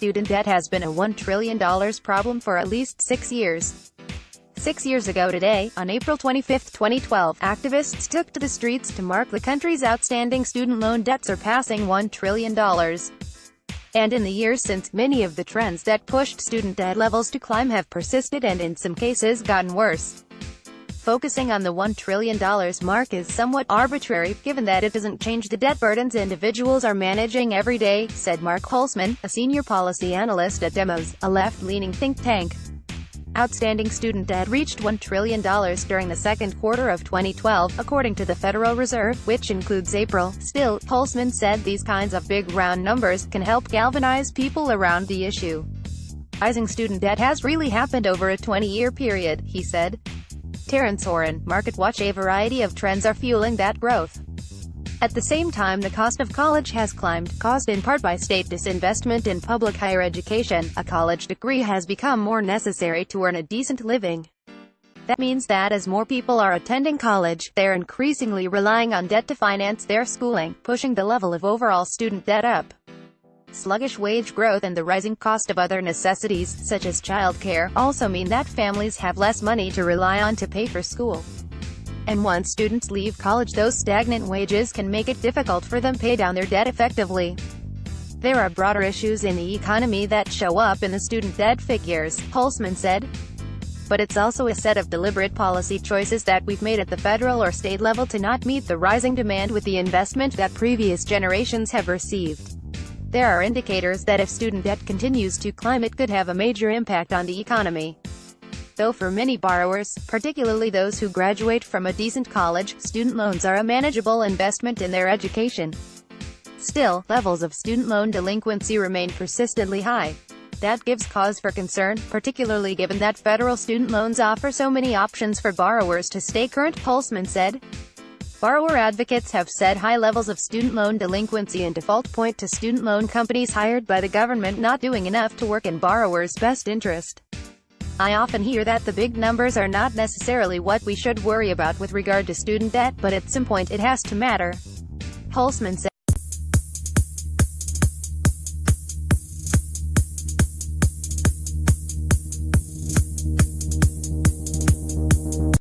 student debt has been a $1 trillion problem for at least 6 years. 6 years ago today, on April 25, 2012, activists took to the streets to mark the country's outstanding student loan debt surpassing $1 trillion. And in the years since, many of the trends that pushed student debt levels to climb have persisted and in some cases gotten worse. Focusing on the $1 trillion mark is somewhat arbitrary, given that it doesn't change the debt burdens individuals are managing every day, said Mark Huels, a senior policy analyst at Demos, a left-leaning think tank. Outstanding student debt reached $1 trillion during the second quarter of 2012, according to the Federal Reserve, which includes April. Still, Huels said these kinds of big round numbers can help galvanize people around the issue. Rising student debt has really happened over a 20-year period, he said. Terrence Horan, MarketWatch. A variety of trends are fueling that growth. At the same time, the cost of college has climbed, caused in part by state disinvestment in public higher education. A college degree has become more necessary to earn a decent living. That means that as more people are attending college, they're increasingly relying on debt to finance their schooling, pushing the level of overall student debt up. Sluggish wage growth and the rising cost of other necessities, such as childcare, also mean that families have less money to rely on to pay for school. And once students leave college, those stagnant wages can make it difficult for them to pay down their debt effectively. There are broader issues in the economy that show up in the student debt figures, Huels said. But it's also a set of deliberate policy choices that we've made at the federal or state level to not meet the rising demand with the investment that previous generations have received. There are indicators that if student debt continues to climb, it could have a major impact on the economy. Though for many borrowers, particularly those who graduate from a decent college, student loans are a manageable investment in their education. Still, levels of student loan delinquency remain persistently high. That gives cause for concern, particularly given that federal student loans offer so many options for borrowers to stay current, Huels said. Borrower advocates have said high levels of student loan delinquency and default point to student loan companies hired by the government not doing enough to work in borrowers' best interest. I often hear that the big numbers are not necessarily what we should worry about with regard to student debt, but at some point it has to matter, Huels said.